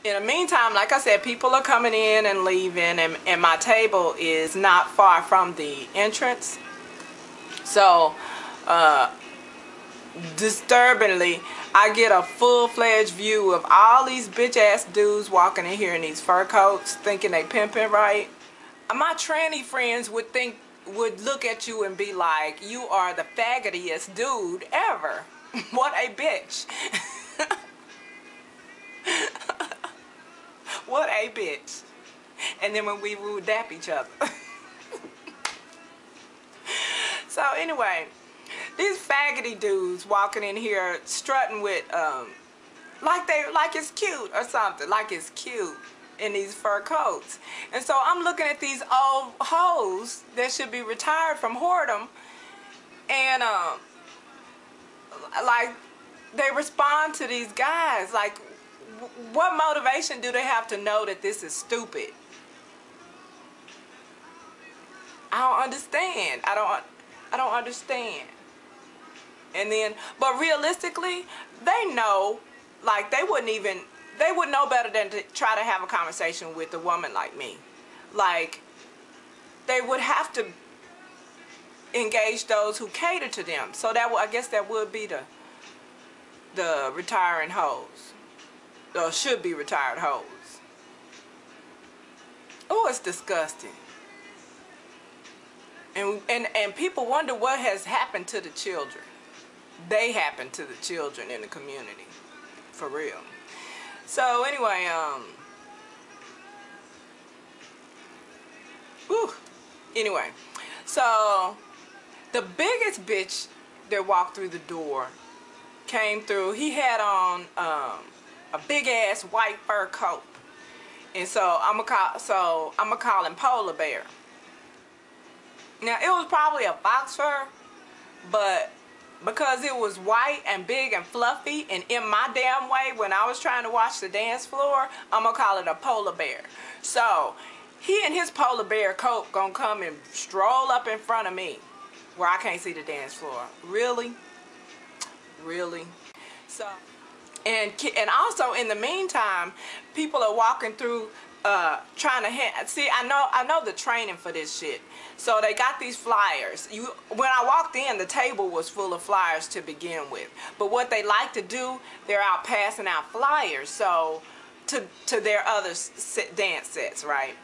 In the meantime, like I said, people are coming in and leaving, and my table is not far from the entrance. So, disturbingly, I get a full-fledged view of all these bitch-ass dudes walking in here in these fur coats, thinking they pimping right. My tranny friends would look at you and be like, "You are the faggotiest dude ever." What a bitch. What a bitch. And then when we would dap each other. So anyway, these faggoty dudes walking in here strutting with like it's cute or something, like it's cute in these fur coats. And so I'm looking at these old hoes that should be retired from whoredom, and like they respond to these guys like, what motivation do they have to know that this is stupid? I don't understand. I don't understand. And then, but realistically, they know, like they would know better than to try to have a conversation with a woman like me. Like, they would have to engage those who cater to them. So that I guess that would be the retiring hoes. Or should be retired hoes. Oh, it's disgusting. And people wonder what has happened to the children. They happen to the children in the community. For real. So anyway, anyway, so the biggest bitch that walked through the door came through. He had on a big ass white fur coat, and so I'm gonna call him Polar Bear. Now it was probably a fox fur, but because it was white and big and fluffy and in my damn way when I was trying to watch the dance floor, I'm gonna call it a polar bear. So he and his polar bear coat gonna come and stroll up in front of me where I can't see the dance floor. Really? Really? So, and also in the meantime, people are walking through trying to see. I know the training for this shit. So they got these flyers. When I walked in, the table was full of flyers to begin with. But what they like to do, they're out passing out flyers. So to their other dance sets, right?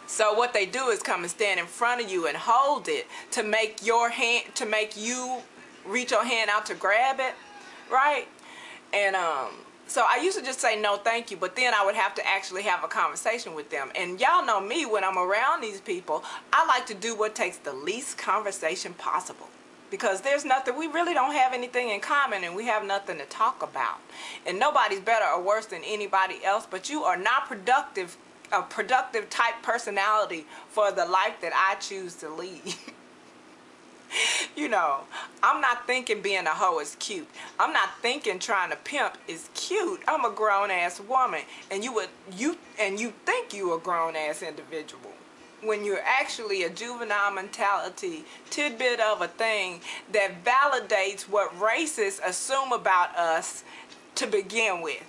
So what they do is come and stand in front of you and hold it to make you reach your hand out to grab it, right? And so I used to just say no thank you, but then I would have to actually have a conversation with them. And y'all know me, when I'm around these people, I like to do what takes the least conversation possible. Because there's nothing, we really don't have anything in common, and we have nothing to talk about. And nobody's better or worse than anybody else, but you are not a productive type personality for the life that I choose to lead. You know, I'm not thinking being a hoe is cute. I'm not thinking trying to pimp is cute. I'm a grown-ass woman, and you think you a grown-ass individual when you're actually a juvenile mentality tidbit of a thing that validates what racists assume about us to begin with.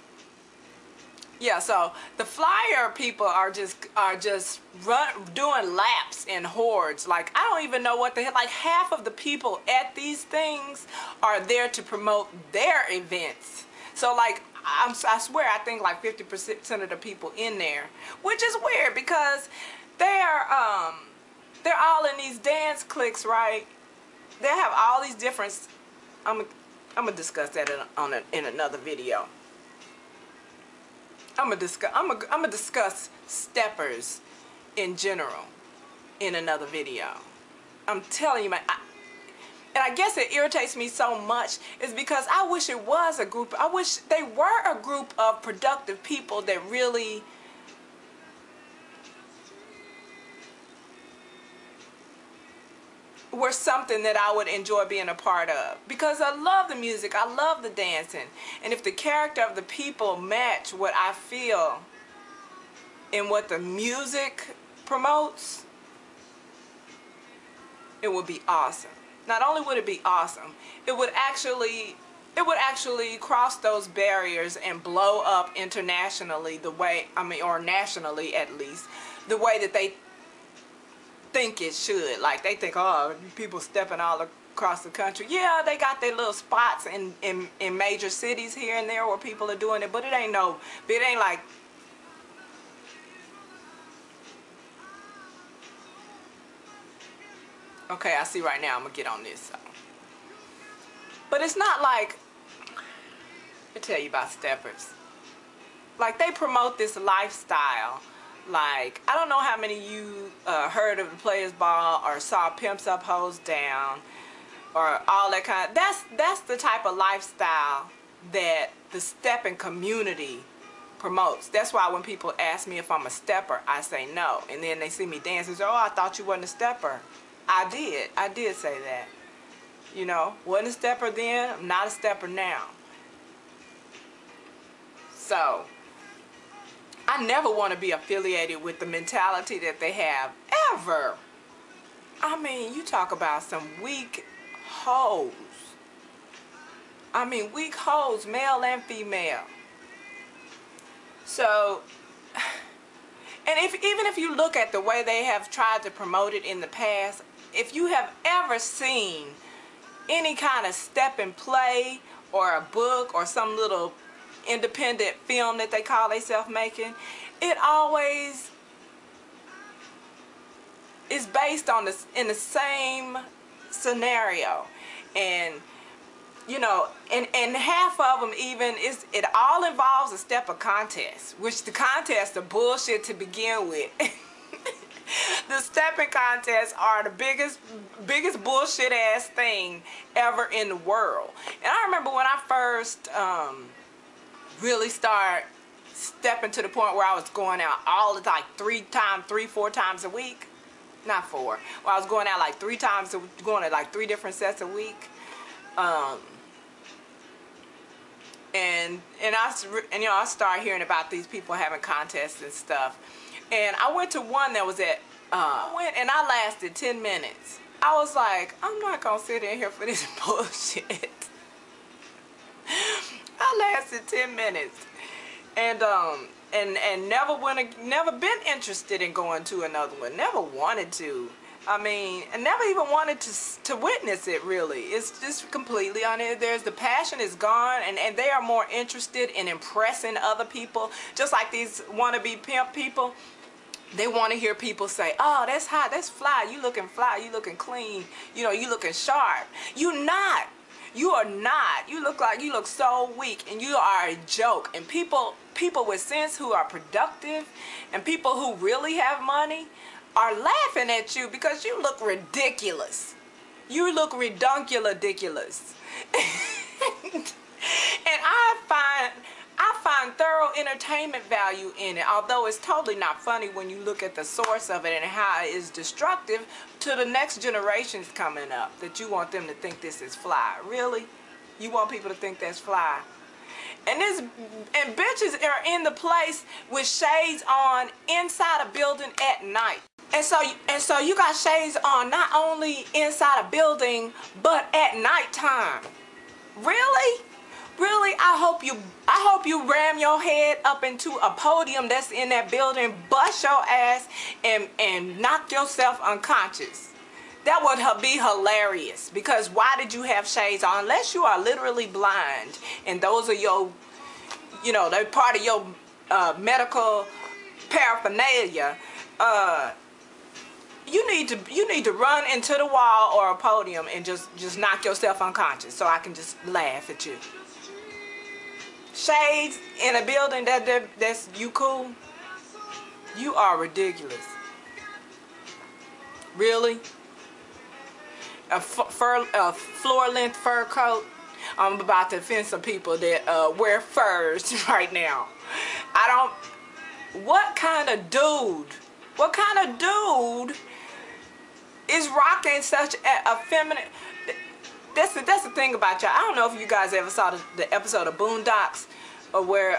Yeah, so the flyer people are just doing laps in hordes. Like, I don't even know what the hell. Like, half of the people at these things are there to promote their events. So, like, I swear, I think like 50% of the people in there, which is weird because they're all in these dance cliques, right? They have all these different. I'm gonna discuss that in another video. I'm gonna discuss steppers in general in another video. I'm telling you, man. And I guess it irritates me so much is because I wish it was a group. I wish they were a group of productive people that really were something that I would enjoy being a part of, because I love the music, I love the dancing, and if the character of the people match what I feel in what the music promotes, it would be awesome. Not only would it be awesome, it would actually it would actually cross those barriers and blow up internationally the way, I mean, or nationally at least, the way that they think it should. Like they think, oh, people stepping all across the country. Yeah, they got their little spots in major cities here and there where people are doing it, but it ain't like, okay, I see right now, I'm gonna get on this. So. But it's not like, let me tell you about steppers. Like they promote this lifestyle. Like, I don't know how many of you heard of the Players Ball or saw Pimps Up, Hoes Down, or all that kind of, that's the type of lifestyle that the stepping community promotes. That's why when people ask me if I'm a stepper, I say no. And then they see me dance and say, oh, I thought you wasn't a stepper. I did say that. You know, wasn't a stepper then, I'm not a stepper now. So, I never want to be affiliated with the mentality that they have, ever. I mean, you talk about some weak hoes. I mean, weak hoes, male and female. So, and even if you look at the way they have tried to promote it in the past, if you have ever seen any kind of step and play or a book or some little independent film that they call themselves making, it always is based on this in the same scenario. And you know, and half of them even it all involves a stepper contest, which the contests are bullshit to begin with. The stepping contests are the biggest bullshit ass thing ever in the world. And I remember when I first really started stepping to the point where I was going out all the time, 4 times a week. Not 4. Well, I was going out like 3 times, going to like 3 different sets a week. And you know, I started hearing about these people having contests and stuff. And I went to one that was at, I went and I lasted 10 minutes. I was like, I'm not gonna sit in here for this bullshit. I lasted 10 minutes. And never been interested in going to another one. Never wanted to. I mean, I never even wanted to witness it, really. It's just completely on it. The passion is gone, and they are more interested in impressing other people. Just like these wannabe pimp people. They want to hear people say, oh, that's hot, that's fly, you looking fly, you looking clean, you know, you looking sharp. You not. You are not. You look so weak, and you are a joke. And people with sense who are productive and people who really have money are laughing at you because you look ridiculous. You look ridiculous. And I find thorough entertainment value in it, although it's totally not funny when you look at the source of it and how it is destructive to the next generations coming up, that you want them to think this is fly. Really? You want people to think that's fly? And bitches are in the place with shades on inside a building at night. And so you got shades on not only inside a building, but at nighttime. Really? Really, I hope you ram your head up into a podium that's in that building, bust your ass, and knock yourself unconscious. That would be hilarious, because why did you have shades on? Unless you are literally blind, and those are your, you know, they're part of your medical paraphernalia. You need to run into the wall or a podium and just knock yourself unconscious, so I can just laugh at you. Shades in a building that's you cool? You are ridiculous. Really? A floor-length fur coat? I'm about to offend some people that wear furs right now. What kind of dude is rocking such a feminine? That's the thing about y'all. I don't know if you guys ever saw the episode of Boondocks, or where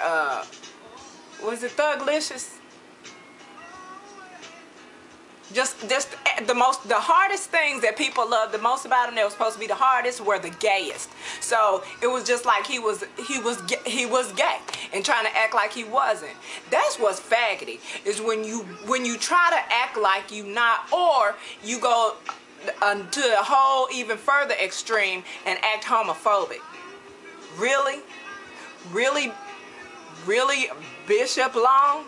was it Thuglicious? Just the hardest things that people loved the most about him that was supposed to be the hardest were the gayest. So it was just like he was gay and trying to act like he wasn't. That's what's faggoty, is when you try to act like you not, or you go to a whole even further extreme and act homophobic. Really? Really? Really, Bishop Long?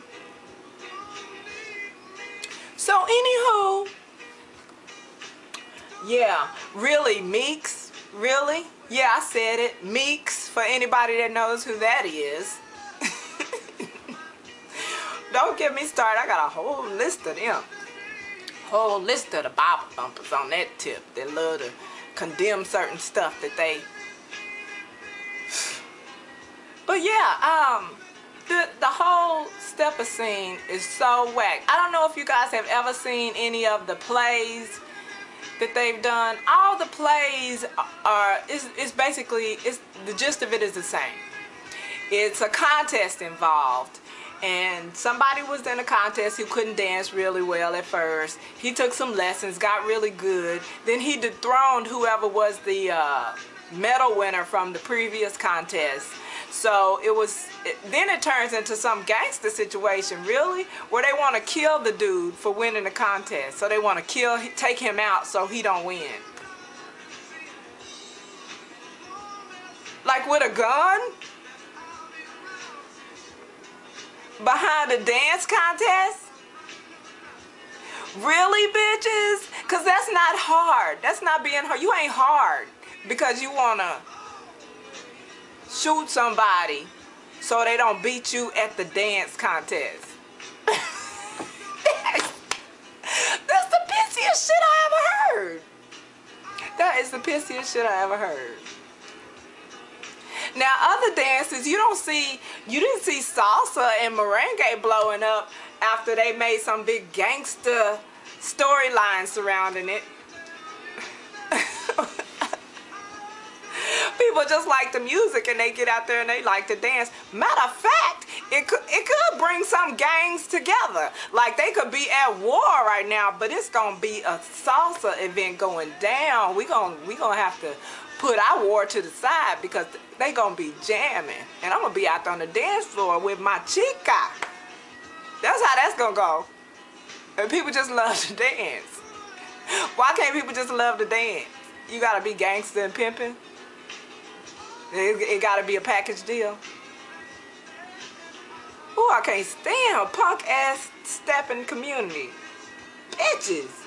So anywho, yeah, really, Meeks, really? Yeah, I said it, Meeks, for anybody that knows who that is. Don't get me started, I got a whole list of them. Whole list of the Bible thumpers on that tip that love to condemn certain stuff that they... But yeah, the whole stepper scene is so whack. I don't know if you guys have ever seen any of the plays that they've done. All the plays are, it's basically, the gist of it is the same. It's a contest involved, and somebody was in a contest who couldn't dance really well at first. He took some lessons, got really good. Then he dethroned whoever was the medal winner from the previous contest. So then it turns into some gangster situation, really, where they want to kill the dude for winning the contest. So they want to take him out so he don't win. Like with a gun? Behind a dance contest? Really, bitches? Because that's not hard. That's not being hard. You ain't hard because you want to shoot somebody so they don't beat you at the dance contest. That's the pissiest shit I ever heard. That is the pissiest shit I ever heard. Now, other dances, you didn't see salsa and merengue blowing up after they made some big gangster storyline surrounding it. People just like the music and they get out there and they like to dance. Matter of fact, it could bring some gangs together. Like they could be at war right now, but it's gonna be a salsa event going down. We gonna have to put our war to the side because they gonna be jamming, and I'm gonna be out there on the dance floor with my chica. That's how that's gonna go. And people just love to dance. Why can't people just love to dance? You gotta be gangster and pimping. It gotta be a package deal. Ooh, I can't stand a punk ass stepping community. Bitches.